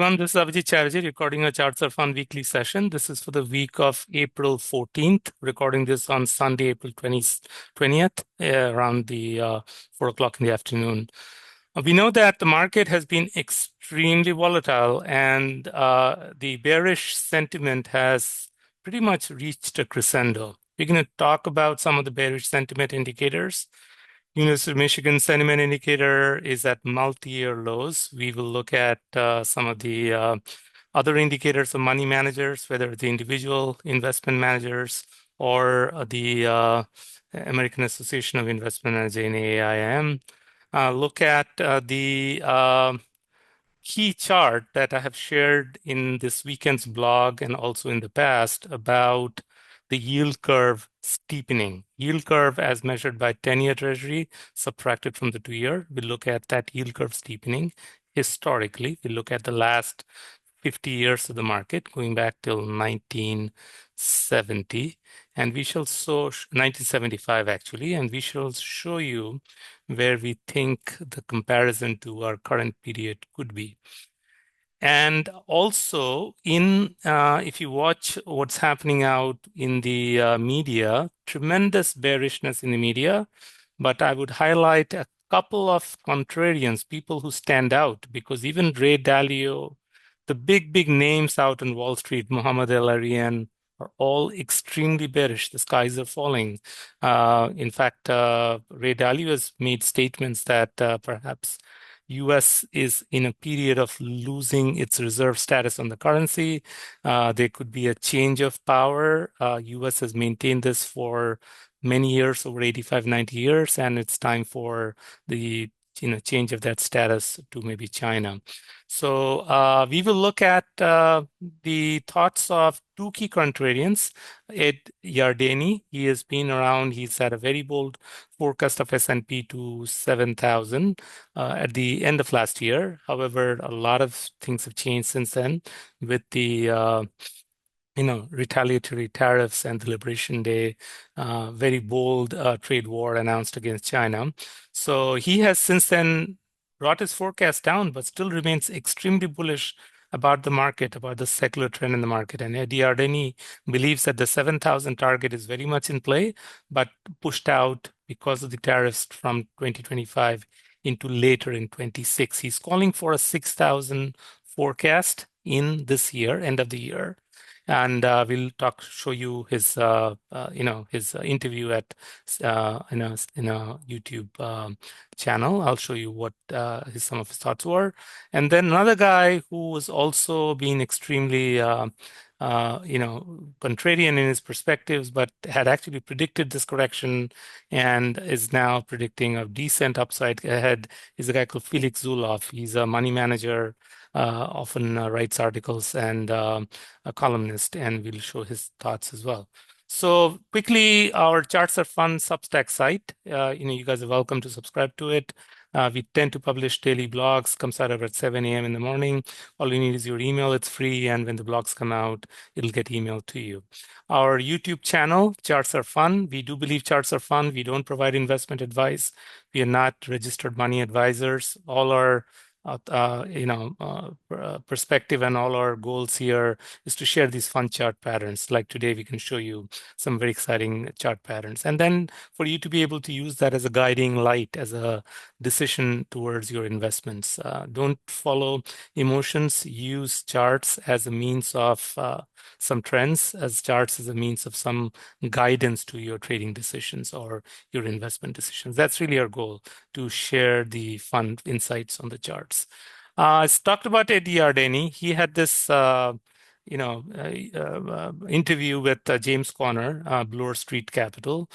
everyone. This is Abhijit Chatterjee recording a Chartsarefun weekly session. This is for the week of April 14th, recording this on Sunday, April 20th, around the 4 o'clock in the afternoon. We know that the market has been extremely volatile and the bearish sentiment has pretty much reached a crescendo. We're going to talk about some of the bearish sentiment indicators. Univ of Michigan Sentiment indicator is at multi-year lows. We will look at some of the other indicators of money managers, whether the individual investment managers or the American Association of Investment Managers, NAAIM. Look at the key chart that I have shared in this weekend's blog and also in the past about the yield curve steepening. Yield curve as measured by 10-year Treasury subtracted from the 2-year. We look at that yield curve steepening historically. We look at the last 50 years of the market going back till 1970, and we shall show 1975 actually, and we shall show you where we think the comparison to our current period could be. And also, if you watch what's happening out in the media, tremendous bearishness in the media, but I would highlight a couple of contrarians, people who stand out, because even Ray Dalio, the big names out on Wall Street, Mohammed El-Arian, are all extremely bearish. The skies are falling. In fact, Ray Dalio has made statements that perhaps US is in a period of losing its reserve status on the currency. There could be a change of power. US has maintained this for many years, over 85, 90 years, and it's time for the change of that status to maybe China. So we will look at the thoughts of two key contrarians. Ed Yardeni, he has been around. He's had a very bold forecast of S&P to 7,000 at the end of last year. However, a lot of things have changed since then with the retaliatory tariffs and the Liberation Day, very bold trade war announced against China. So he has since then brought his forecast down, but still remains extremely bullish about the market, about the secular trend in the market. And Ed Yardeni believes that the 7,000 target is very much in play, but pushed out because of the tariffs from 2025 into later in 26. He's calling for a 6,000 forecast in this year, end of the year. And we'll show you his, his interview at in a YouTube channel. I'll show you what some of his thoughts were. And then another guy who was also being extremely, contrarian in his perspectives, but had actually predicted this correction and is now predicting a decent upside ahead, is a guy called Felix Zulauf. He's a money manager. Often writes articles and a columnist, and we'll show his thoughts as well. So quickly, our Chartsarefun Substack site, you guys are welcome to subscribe to it. We tend to publish daily blogs, comes out at 7 a.m. in the morning. All you need is your email, it's free, and when the blogs come out, it'll get emailed to you. Our YouTube channel, Charts Are Fun. We do believe charts are fun. We don't provide investment advice. We are not registered money advisors. All our perspective and all our goals here is to share these fun chart patterns. Like today, we can show you some very exciting chart patterns. And then for you to be able to use that as a guiding light, as a decision towards your investments. Don't follow emotions. Use charts as a means of some trends, as charts as a means of some guidance to your trading decisions or your investment decisions. That's really our goal, to share the fun insights on the charts. I talked about Ed Yardeni. He had this interview with James Conner, Bloor Street Capital.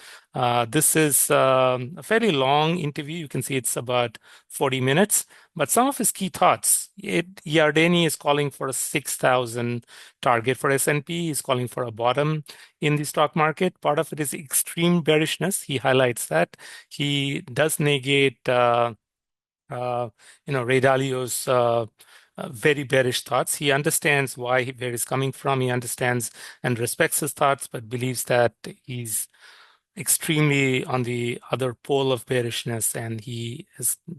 This is a fairly long interview. You can see it's about 40 minutes, but some of his key thoughts. Ed Yardeni is calling for a 6,000 target for S&P. He's calling for a bottom in the stock market. Part of it is extreme bearishness. He highlights that. He does negate Ray Dalio's very bearish thoughts. He understands where he's coming from. He understands and respects his thoughts, but believes that he's extremely on the other pole of bearishness, and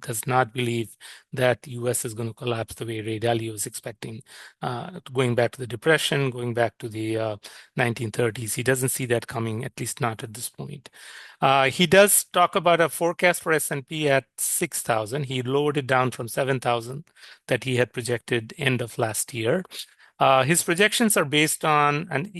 does not believe that US is going to collapse the way Ray Dalio is expecting. Going back to the Depression, going back to the 1930s, he doesn't see that coming, at least not at this point. He does talk about a forecast for S&P at 6,000. He lowered it down from 7,000 that he had projected end of last year. His projections are based on an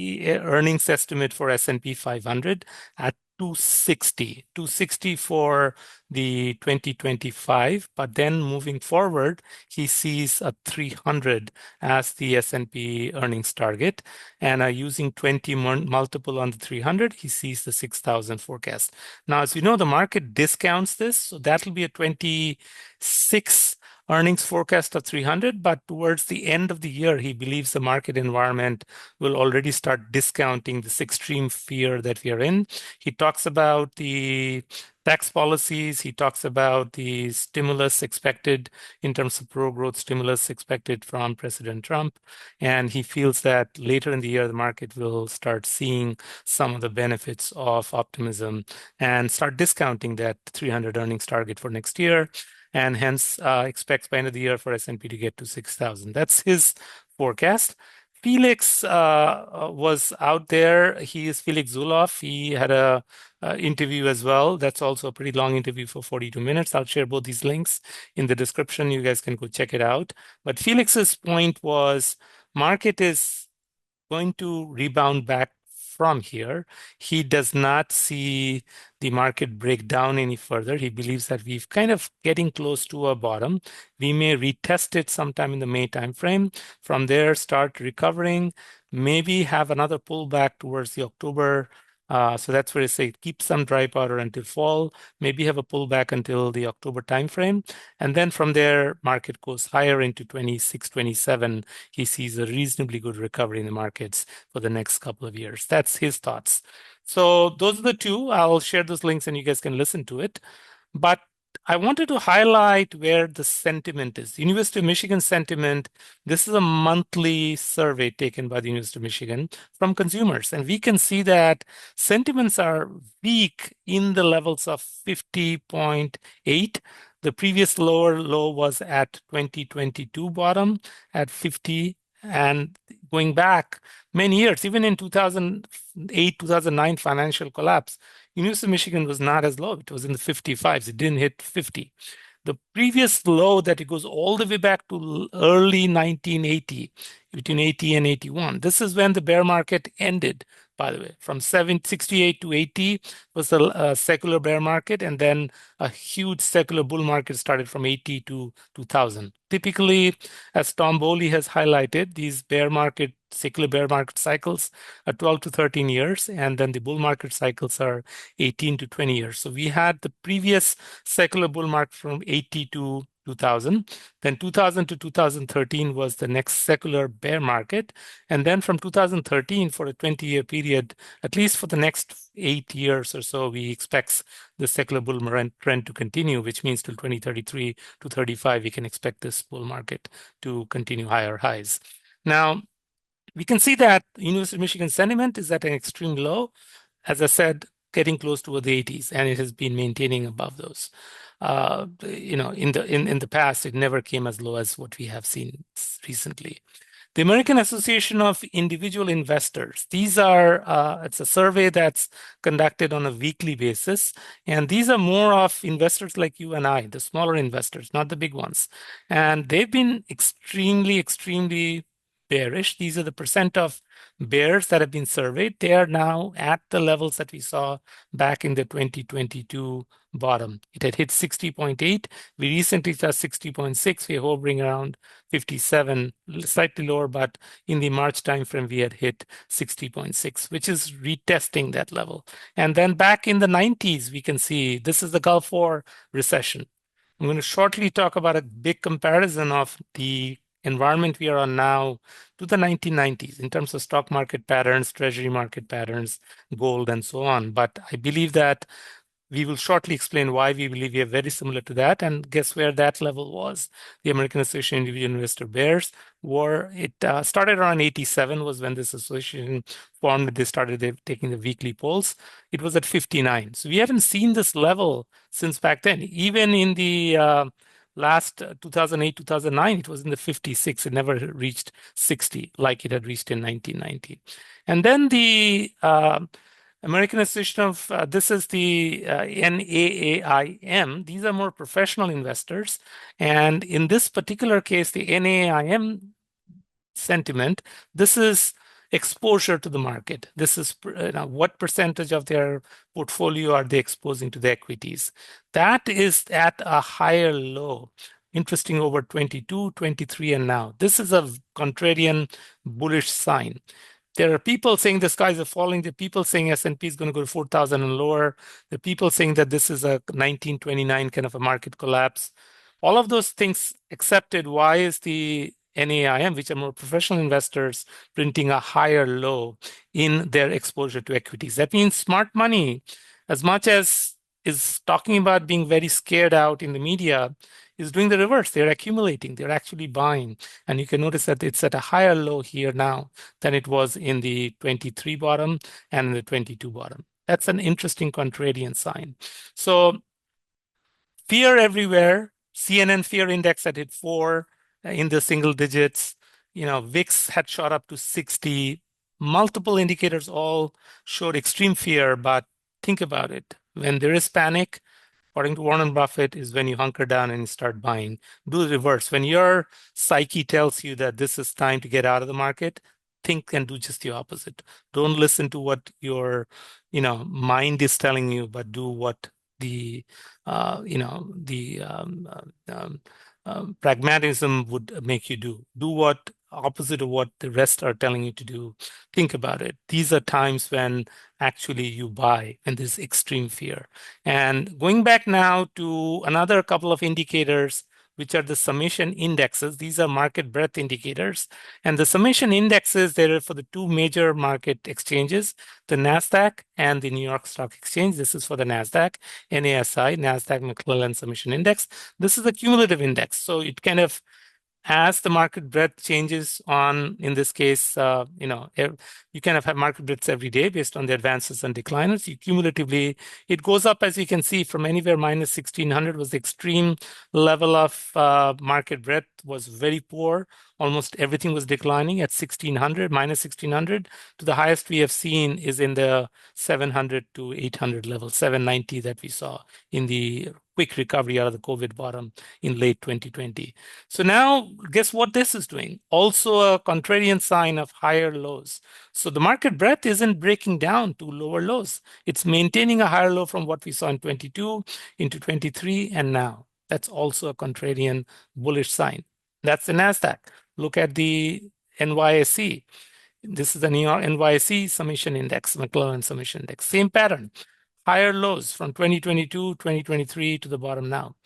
earnings estimate for S&P 500 at 260 for the 2025, but then moving forward, he sees a 300 as the S&P earnings target, and using 20 multiple on the 300, he sees the 6,000 forecast. Now, as you know, the market discounts this, so that'll be a 26 earnings forecast of 300, but towards the end of the year, he believes the market environment will already start discounting this extreme fear that we are in. He talks about the tax policies. He talks about the stimulus expected in terms of pro-growth stimulus expected from President Trump. And he feels that later in the year, the market will start seeing some of the benefits of optimism and start discounting that 300 earnings target for next year, and hence expects by end of the year for S&P to get to 6,000. That's his forecast. Felix was out there. He is Felix Zulauf. He had a interview as well. That's also a pretty long interview for 42 minutes. I'll share both these links in the description. You guys can go check it out. But Felix's point was market is going to rebound back from here. He does not see the market break down any further. He believes that we've kind of getting close to a bottom. We may retest it sometime in the May timeframe. From there, start recovering, maybe have another pullback towards the October. So that's where I say keep some dry powder until fall, maybe have a pullback until the October timeframe. And then from there, market goes higher into 26, 27. He sees a reasonably good recovery in the markets for the next couple of years. That's his thoughts. So those are the two. I'll share those links and you guys can listen to it. But I wanted to highlight where the sentiment is. University of Michigan Sentiment, this is a monthly survey taken by the University of Michigan from consumers. And we can see that sentiments are weak in the levels of 50.8. The previous lower low was at 2022 bottom at 50. And going back many years, even in 2008, 2009 financial collapse, University of Michigan was not as low. It was in the 55s. It didn't hit 50. The previous low that it goes all the way back to early 1980, between 80 and 81. This is when the bear market ended, by the way. From 768 to 80 was a secular bear market, and then a huge secular bull market started from 80 to 2000. Typically, as Tom Bowley has highlighted, these secular bear market cycles are 12 to 13 years, and then the bull market cycles are 18 to 20 years. So we had the previous secular bull market from 80 to 2000. Then 2000 to 2013 was the next secular bear market. And then from 2013 for a 20-year period, at least for the next 8 years or so, we expect the secular bull trend to continue, which means till 2033 to 35, we can expect this bull market to continue higher highs. Now, we can see that University of Michigan sentiment is at an extreme low, as I said, getting close to the 80s, and it has been maintaining above those. In the past, it never came as low as what we have seen recently. The American Association of Individual Investors. These are, it's a survey that's conducted on a weekly basis. And these are more of investors like you and I, the smaller investors, not the big ones. And they've been extremely, extremely bearish. These are the percent of bears that have been surveyed. They are now at the levels that we saw back in the 2022 bottom. It had hit 60.8. We recently saw 60.6. We're hovering around 57, slightly lower, but in the March timeframe, we had hit 60.6, which is retesting that level. And then back in the 90s, we can see this is the Gulf War recession. I'm going to shortly talk about a big comparison of the environment we are on now to the 1990s in terms of stock market patterns, treasury market patterns, gold, and so on. But I believe that We will shortly explain why we believe we are very similar to that. And guess where that level was? The American Association of Individual Investor Bears War. It started around 87 was when this association formed. They started taking the weekly polls. It was at 59. So we haven't seen this level since back then. Even in the last 2008, 2009, it was in the 56. It never reached 60 like it had reached in 1990. And then the American Association of, this is the NAAIM. These are more professional investors. And in this particular case, the NAAIM sentiment, this is exposure to the market. This is what percentage of their portfolio are they exposing to the equities. That is at a higher low. Interesting, over 22, 23, and now. This is a contrarian bullish sign. There are people saying the skies are falling. There are people saying S&P is going to go to 4,000 and lower. There are people saying that this is a 1929 kind of a market collapse. All of those things accepted, why is the NAIM, which are more professional investors, printing a higher low in their exposure to equities? That means smart money, as much as is talking about being very scared out in the media, is doing the reverse. They're accumulating. They're actually buying. And you can notice that it's at a higher low here now than it was in the 23 bottom and in the 22 bottom. That's an interesting contrarian sign. So fear everywhere. CNN fear index had hit 4 in the single digits. VIX had shot up to 60. Multiple indicators all showed extreme fear, but think about it. When there is panic, according to Warren Buffett, is when you hunker down and start buying. Do the reverse. When your psyche tells you that this is time to get out of the market, think and do just the opposite. Don't listen to what your mind is telling you, but do what the pragmatism would make you do. Do what opposite of what the rest are telling you to do. Think about it. These are times when actually you buy, and there's extreme fear. And going back now to another couple of indicators, which are the summation indexes. These are market breadth indicators. And the summation indexes, they're for the two major market exchanges, the Nasdaq and the New York Stock Exchange. This is for the Nasdaq, NASI, Nasdaq McClellan Summation Index. This is a cumulative index. So it kind of, as the market breadth changes on, in this case, you kind of have market breadths every day based on the advances and decliners. Cumulatively, it goes up, as you can see, from anywhere minus 1600 was the extreme level of market breadth, was very poor. Almost everything was declining at 1600, minus 1600, to the highest we have seen is in the 700 to 800 level, 790 that we saw in the quick recovery out of the COVID bottom in late 2020. So now, guess what this is doing? Also a contrarian sign of higher lows. So the market breadth isn't breaking down to lower lows. It's maintaining a higher low from what we saw in 22 into 23 and now. That's also a contrarian bullish sign. That's the Nasdaq. Look at the NYSE. This is the New York NYSE Summation Index, McClellan Summation Index. Same pattern. Higher lows from 2022, 2023 to the bottom now.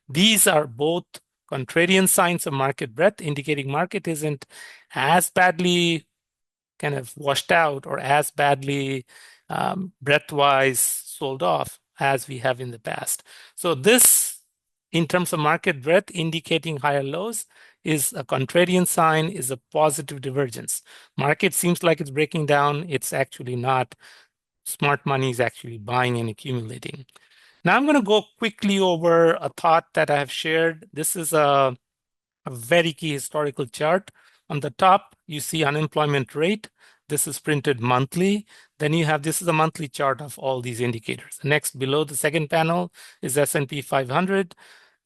These are both contrarian signs of market breadth, indicating market isn't as badly kind of washed out or as badly breadth-wise sold off as we have in the past. So this, in terms of market breadth, indicating higher lows, is a contrarian sign, is a positive divergence. Market seems like it's breaking down. It's actually not. Smart money is actually buying and accumulating. Now I'm going to go quickly over a thought that I have shared. This is a very key historical chart. On the top, you see unemployment rate. This is printed monthly. Then you have, this is a monthly chart of all these indicators. Next, below the second panel is S&P 500.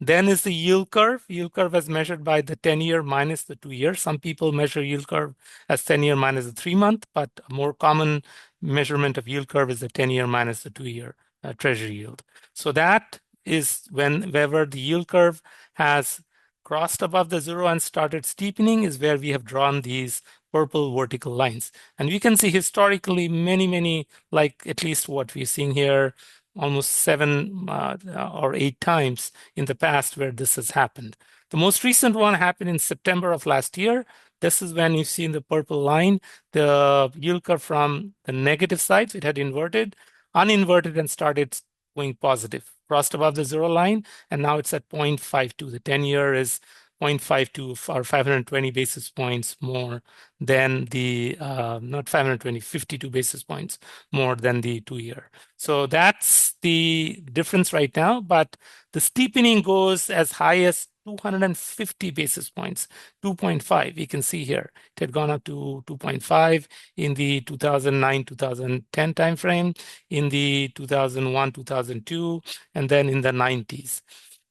Then is the yield curve. Yield curve as measured by the 10-year minus the 2-year. Some people measure yield curve as 10-year minus the 3-month, but a more common measurement of yield curve is the 10-year minus the 2-year treasury yield. So that is whenever the yield curve has crossed above the zero and started steepening is where we have drawn these purple vertical lines. And we can see historically many, like at least what we're seeing here, almost 7 or 8 times in the past where this has happened. The most recent one happened in September of last year. This is when you see in the purple line, the yield curve from the negative side, so it had inverted, uninverted and started going positive, crossed above the zero line, and now it's at 0.52. The 10-year is 0.52 or 520 basis points more than the, not 520, 52 basis points more than the 2-year. So that's the difference right now, but the steepening goes as high as 250 basis points, 2.5. You can see here, it had gone up to 2.5 in the 2009-2010 timeframe, in the 2001-2002, and then in the 90s.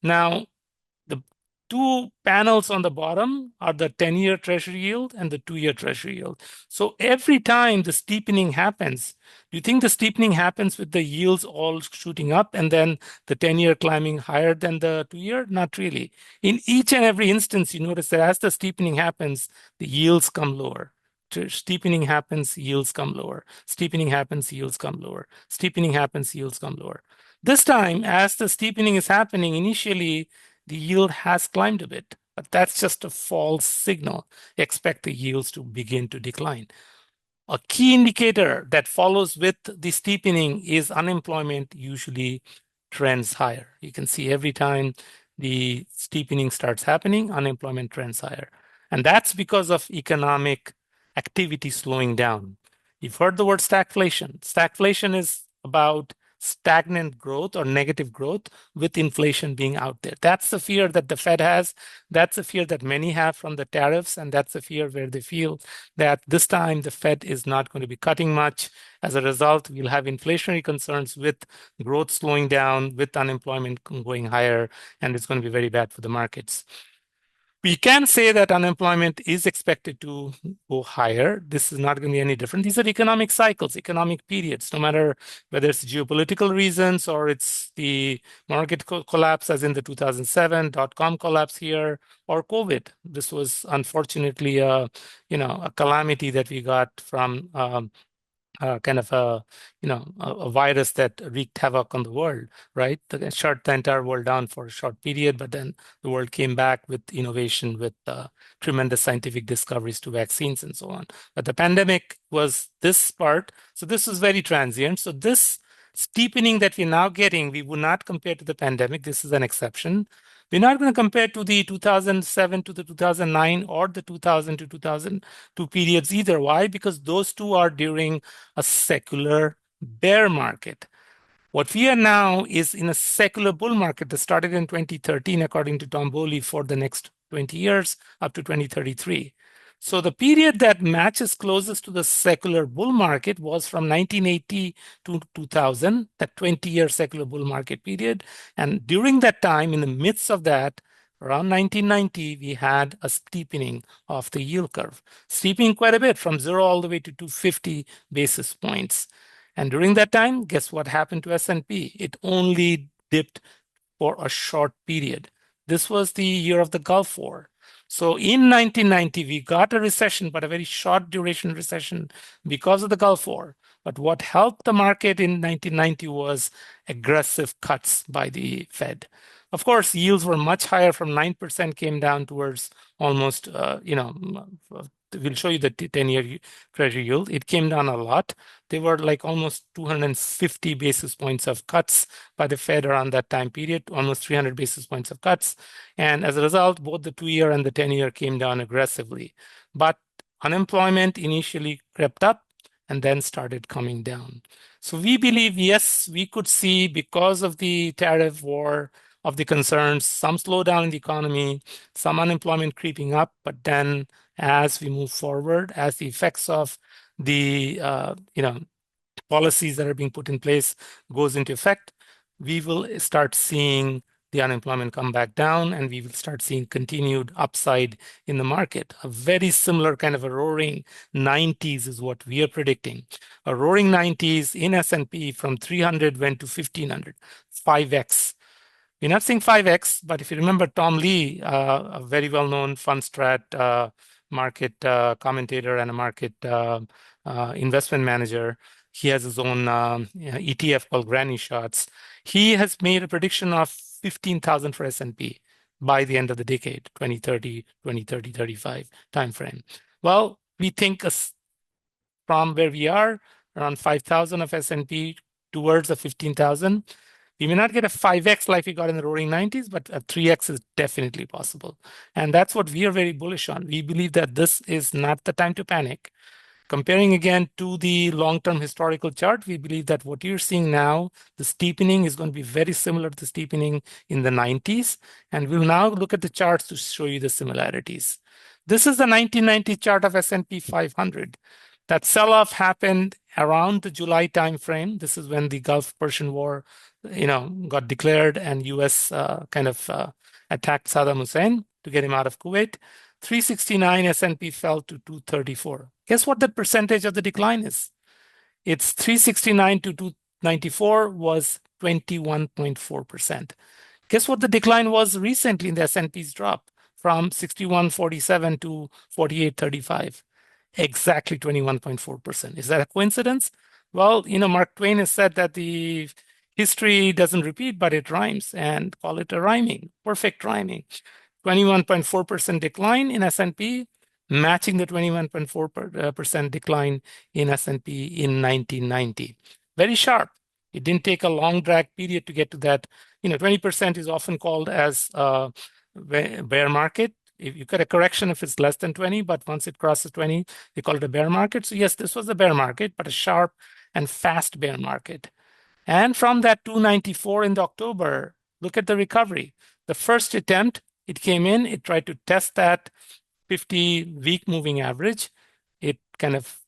Now, the two panels on the bottom are the 10-year Treasury yield and the 2-year Treasury yield. So every time the steepening happens, do you think the steepening happens with the yields all shooting up and then the 10-year climbing higher than the 2-year? Not really. In each and every instance, you notice that as the steepening happens, the yields come lower. Steepening happens, yields come lower. Steepening happens, yields come lower. Steepening happens, yields come lower. This time, as the steepening is happening, initially, the yield has climbed a bit, but that's just a false signal. Expect the yields to begin to decline. A key indicator that follows with the steepening is unemployment usually trends higher. You can see every time the steepening starts happening, unemployment trends higher. And that's because of economic activity slowing down. You've heard the word stagflation. Stagflation is about stagnant growth or negative growth with inflation being out there. That's the fear that the Fed has. That's the fear that many have from the tariffs. And that's the fear where they feel that this time the Fed is not going to be cutting much. As a result, we'll have inflationary concerns with growth slowing down, with unemployment going higher, and it's going to be very bad for the markets. We can say that unemployment is expected to go higher. This is not going to be any different. These are economic cycles, economic periods, no matter whether it's geopolitical reasons or it's the market collapse, as in the 2007 dot-com collapse here, or COVID. This was unfortunately a calamity that we got from kind of a virus that wreaked havoc on the world, right? Shut the entire world down for a short period, but then the world came back with innovation, with tremendous scientific discoveries to vaccines and so on. But the pandemic was this part. So this was very transient. So this steepening that we're now getting, we would not compare to the pandemic. This is an exception. We're not going to compare to the 2007 to the 2009 or the 2000 to 2002 periods either. Why? Because those two are during a secular bear market. What we are now is in a secular bull market that started in 2013, according to Tom Bowley, for the next 20 years up to 2033. So the period that matches closest to the secular bull market was from 1980 to 2000, that 20-year secular bull market period. And during that time, in the midst of that, around 1990, we had a steepening of the yield curve, steepening quite a bit from 0 all the way to 250 basis points. And during that time, guess what happened to S&P? It only dipped for a short period. This was the year of the Gulf War. So in 1990, we got a recession, but a very short duration recession because of the Gulf War. But what helped the market in 1990 was aggressive cuts by the Fed. Of course, yields were much higher, from 9% came down towards almost, we'll show you the 10-year Treasury yield. It came down a lot. They were like almost 250 basis points of cuts by the Fed around that time period, almost 300 basis points of cuts. And as a result, both the 2-year and the 10-year came down aggressively. But unemployment initially crept up and then started coming down. So we believe, yes, we could see, because of the tariff war, of the concerns, some slowdown in the economy, some unemployment creeping up, but then as we move forward, as the effects of the policies that are being put in place goes into effect, we will start seeing the unemployment come back down, and we will start seeing continued upside in the market. A very similar kind of a roaring 90s is what we are predicting. A roaring 90s in S&P from 300 went to 1500, 5x. We're not saying 5x, but if you remember Tom Lee, a very well-known fund strat market commentator and a market investment manager, he has his own ETF called Granny Shots. He has made a prediction of 15,000 for S&P by the end of the decade, 2030-35 timeframe. Well, we think from where we are, around 5,000 of S&P towards the 15,000, We may not get a 5x like we got in the roaring 90s, but a 3x is definitely possible. And that's what we are very bullish on. We believe that this is not the time to panic. Comparing again to the long-term historical chart, we believe that what you're seeing now, the steepening is going to be very similar to the steepening in the 90s. And we'll now look at the charts to show you the similarities. This is the 1990 chart of S&P 500. That sell-off happened around the July timeframe. This is when the Gulf-Persian War, got declared, and U.S. attacked Saddam Hussein to get him out of Kuwait. 369 S&P fell to 234. Guess what the percentage of the decline is? It's 369 to 294 was 21.4%. Guess what the decline was recently in the S&P's drop from 61.47 to 48.35? Exactly 21.4%. Is that a coincidence? Well, Mark Twain has said that the history doesn't repeat, but it rhymes, and call it a rhyming, perfect rhyming. 21.4% decline in S&P, matching the 21.4% decline in S&P in 1990. Very sharp. It didn't take a long drag period to get to that. 20% is often called as a bear market. If you get a correction if it's less than 20, but once it crosses 20, they call it a bear market. So yes, this was a bear market, but a sharp and fast bear market. And from that 294 in the October, look at the recovery. The first attempt, it came in, it tried to test that 50-week moving average. It kind of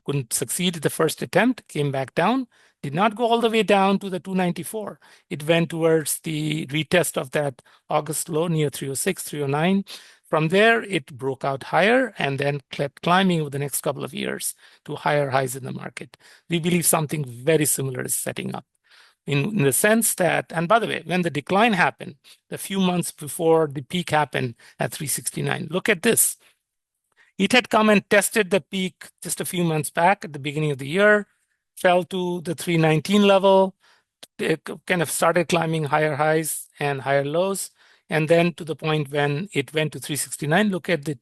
couldn't succeed the first attempt, came back down, did not go all the way down to the 294. It went towards the retest of that August low near 306, 309. From there, it broke out higher and then kept climbing over the next couple of years to higher highs in the market. We believe something very similar is setting up. In the sense that, and by the way, when the decline happened, a few months before the peak happened at 369, look at this. It had come and tested the peak just a few months back at the beginning of the year, fell to the 319 level, it kind of started climbing higher highs and higher lows, and then to the point when it went to 369, look at the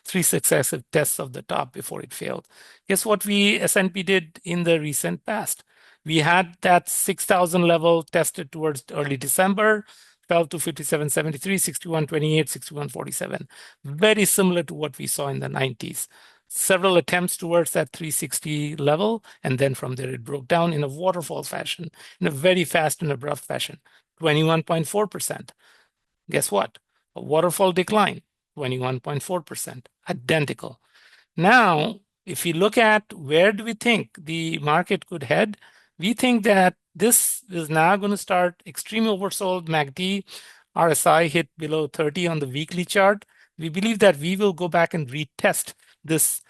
three successive tests of the top before it failed. Guess what S&P did in the recent past? We had that 6,000 level tested towards early December, fell to 57.73, 61.28, 61.47. Very similar to what we saw in the 90s. Several attempts towards that 360 level, and then from there it broke down in a waterfall fashion, in a very fast and abrupt fashion, 21.4%. Guess what? A waterfall decline, 21.4%, identical. Now, if we look at where do we think the market could head, we think that this is now going to start extreme oversold. MACD RSI hit below 30 on the weekly chart. We believe that we will go back and retest this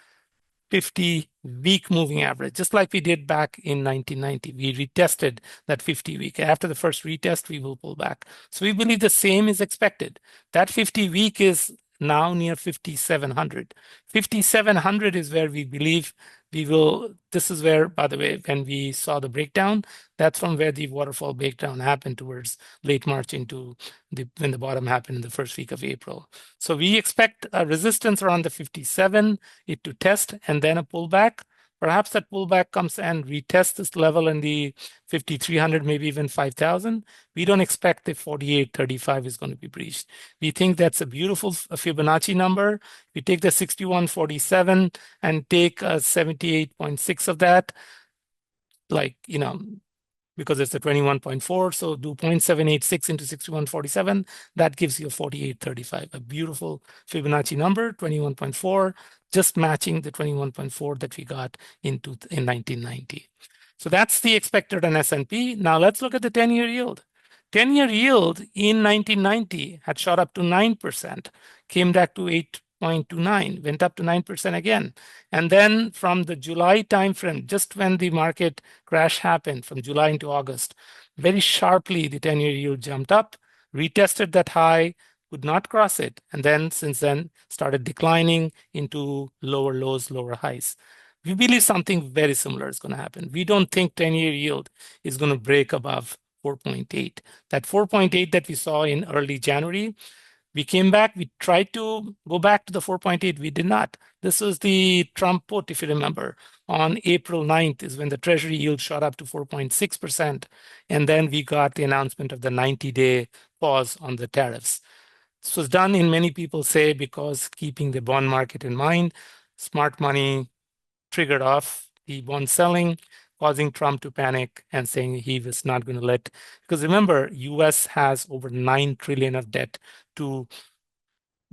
50-week moving average, just like we did back in 1990. We retested that 50-week. After the first retest, we will pull back. So we believe the same is expected. That 50-week is now near 5,700. 5,700 is where we believe we will. This is where, by the way, when we saw the breakdown, that's from where the waterfall breakdown happened towards late March into when the bottom happened in the first week of April. So we expect a resistance around the 57, it to test, and then a pullback. Perhaps that pullback comes and retests this level in the 5,300, maybe even 5,000. We don't expect the 48.35 is going to be breached. We think that's a beautiful Fibonacci number. We take the 61.47 and take a 78.6 of that, because it's a 21.4, so do 0.786 into 61.47, that gives you a 48.35, a beautiful Fibonacci number, 21.4, just matching the 21.4 that we got in 1990. So that's the expected on S&P. Now let's look at the 10-year yield. 10-year yield in 1990 had shot up to 9%, came back to 8.29, went up to 9% again. And then from the July timeframe, just when the market crash happened from July into August, very sharply the 10-year yield jumped up, retested that high, could not cross it, and then since then started declining into lower lows, lower highs. We believe something very similar is going to happen. We don't think 10-year yield is going to break above 4.8. That 4.8 that we saw in early January, We came back, we tried to go back to the 4.8, we did not. This was the Trump put, if you remember, on April 9th is when the Treasury yield shot up to 4.6%. And then we got the announcement of the 90-day pause on the tariffs. This was done, in many people say, because keeping the bond market in mind, smart money triggered off the bond selling, causing Trump to panic and saying he was not going to let, because remember, US has over 9 trillion of debt to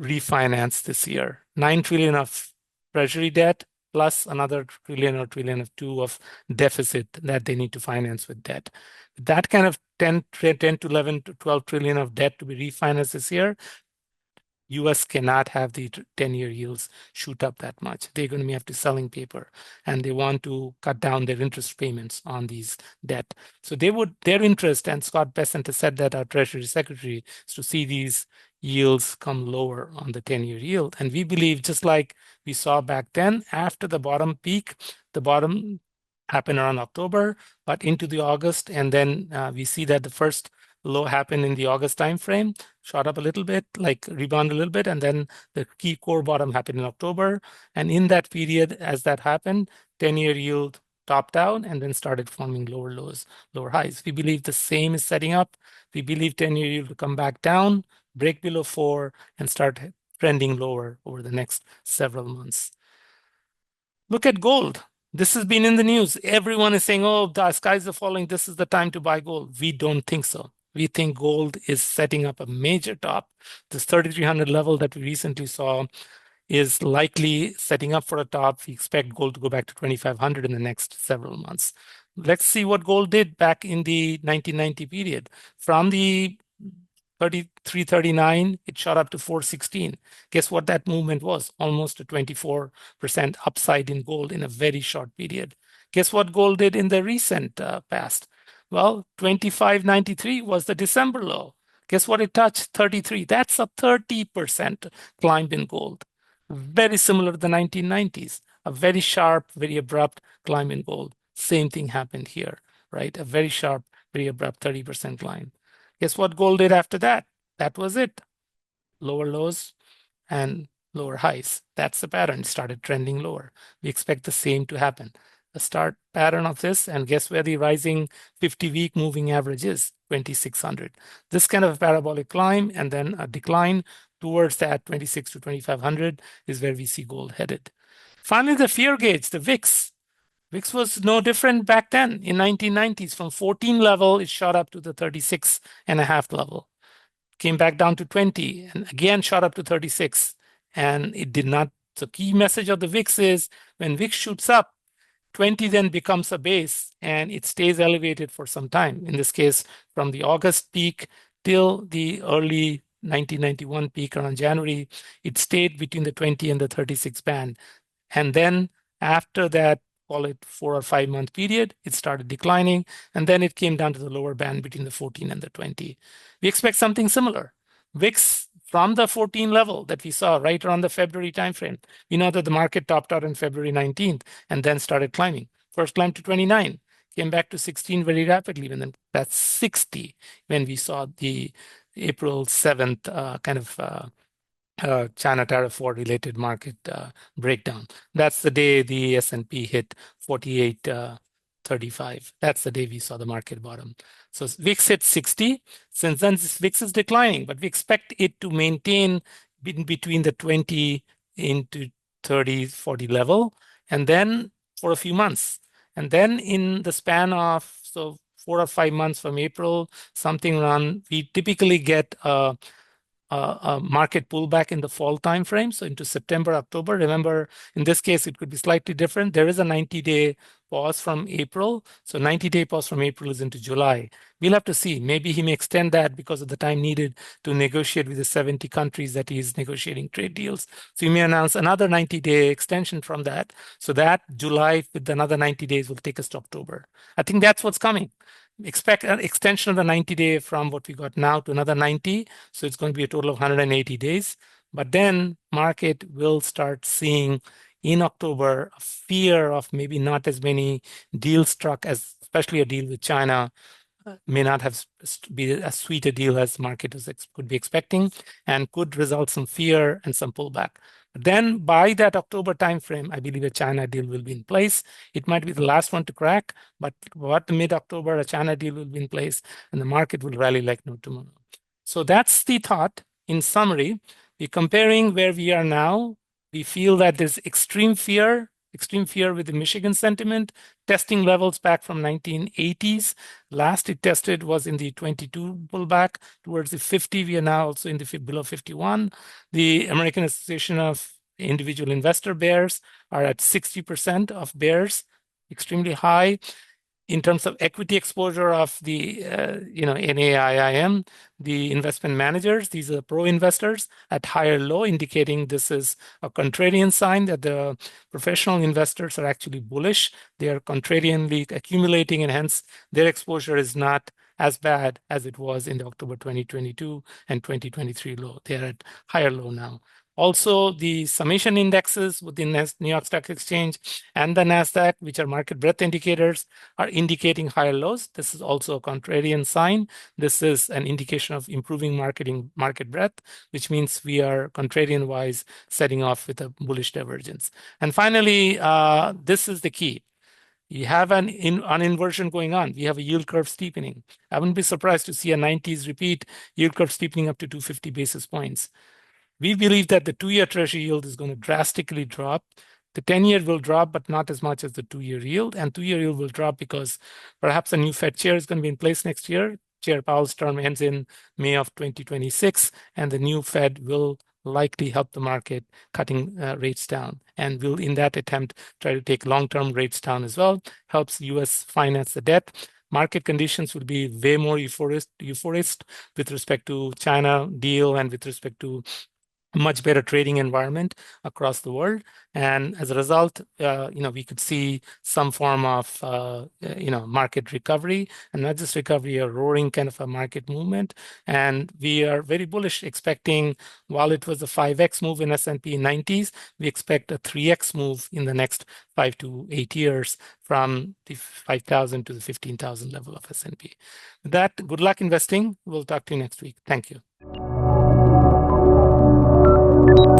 refinance this year. 9 trillion of treasury debt plus another trillion or trillion of two of deficit that they need to finance with debt. That kind of 10 to 11 to 12 trillion of debt to be refinanced this year, US cannot have the 10-year yields shoot up that much. They're going to have to selling paper, and they want to cut down their interest payments on these debt. So their interest, and Scott Bessent has said that, our Treasury Secretary, is to see these yields come lower on the 10-year yield. And we believe, just like we saw back then, after the bottom peak, the bottom happened around October, but into the August, and then we see that the first low happened in the August timeframe, shot up a little bit, like rebound a little bit, and then the key core bottom happened in October. And in that period, as that happened, 10-year yield topped out and then started forming lower lows, lower highs. We believe the same is setting up. We believe 10-year yield will come back down, break below 4, and start trending lower over the next several months. Look at gold. This has been in the news. Everyone is saying, oh, the skies are falling. This is the time to buy gold. We don't think so. We think gold is setting up a major top. This 3,300 level that we recently saw is likely setting up for a top. We expect gold to go back to 2,500 in the next several months. Let's see what gold did back in the 1990 period. From the 339, it shot up to 416. Guess what that movement was? Almost a 24% upside in gold in a very short period. Guess what gold did in the recent past? Well, 2593 was the December low. Guess what it touched? 33. That's a 30% climb in gold. Very similar to the 1990s. A very sharp, very abrupt climb in gold. Same thing happened here, right? A very sharp, very abrupt 30% climb. Guess what gold did after that? That was it. Lower lows and lower highs. That's the pattern. It started trending lower. We expect the same to happen. The start pattern of this, and guess where the rising 50-week moving average is? 2,600. This kind of a parabolic climb and then a decline towards that 26 to 2,500 is where we see gold headed. Finally, the fear gauge, the VIX. VIX was no different back then in 1990s. From 14 level, it shot up to the 36.5 level. Came back down to 20 and again shot up to 36. And it did not. The key message of the VIX is when VIX shoots up, 20 then becomes a base and it stays elevated for some time. In this case, from the August peak till the early 1991 peak around January, it stayed between the 20 and the 36 band. And then after that, call it 4 or 5 month period, it started declining, and then it came down to the lower band between the 14 and the 20. We expect something similar. VIX from the 14 level that we saw right around the February timeframe. We know that the market topped out on February 19th and then started climbing. First climb to 29, came back to 16 very rapidly, and then that's 60 when we saw the April 7th China tariff war related market breakdown. That's the day the S&P hit 48.35. That's the day we saw the market bottom. So VIX hit 60. Since then, this VIX is declining, but we expect it to maintain between the 20 into 30, 40 level, and then for a few months. And then in the span of 4 or 5 months from April, something around, we typically get a market pullback in the fall timeframe, so into September, October. Remember, in this case, it could be slightly different. There is a 90-day pause from April. So 90-day pause from April is into July. We'll have to see. Maybe he may extend that because of the time needed to negotiate with the 70 countries that he's negotiating trade deals. So he may announce another 90-day extension from that. So that July with another 90 days will take us to October. I think that's what's coming. Expect an extension of the 90-day from what we got now to another 90. So it's going to be a total of 180 days. But then market will start seeing in October a fear of maybe not as many deals struck as, especially a deal with China, may not have be as sweet a deal as market could be expecting, and could result some fear and some pullback. But then by that October timeframe, I believe a China deal will be in place. It might be the last one to crack, but what mid-October, a China deal will be in place, and the market will rally like no tomorrow. So that's the thought. In summary, we're comparing where we are now. We feel that there's extreme fear with the Michigan sentiment, testing levels back from 1980s. Last it tested was in the 22 pullback towards the 50. We are now also in the below 51. The American Association of Individual Investor Bears are at 60% of bears, extremely high. In terms of equity exposure of the NAAIM, the investment managers, these are pro investors at higher low, indicating this is a contrarian sign that the professional investors are actually bullish. They are contrarianly accumulating, and hence their exposure is not as bad as it was in the October 2022 and 2023 low. They are at higher low now. Also, the summation indexes within New York Stock Exchange and the Nasdaq, which are market breadth indicators, are indicating higher lows. This is also a contrarian sign. This is an indication of improving market breadth, which means we are contrarian-wise setting off with a bullish divergence. And finally, this is the key. You have an inversion going on. We have a yield curve steepening. I wouldn't be surprised to see a 90s repeat yield curve steepening up to 250 basis points. We believe that the 2-year Treasury yield is going to drastically drop. The 10-year will drop, but not as much as the 2-year yield. And 2-year yield will drop because perhaps a new Fed chair is going to be in place next year. Chair Powell's term ends in May of 2026, and the new Fed will likely help the market cutting rates down, and will, in that attempt, try to take long-term rates down as well, helps US finance the debt. Market conditions will be way more euphorist with respect to China deal and with respect to a much better trading environment across the world. And as a result, we could see some form of, market recovery, and not just recovery, a roaring kind of a market movement. And we are very bullish, expecting, while it was a 5x move in S&P 90s, we expect a 3x move in the next 5 to 8 years from the 5,000 to the 15,000 level of S&P. With that, good luck investing. We'll talk to you next week. Thank you.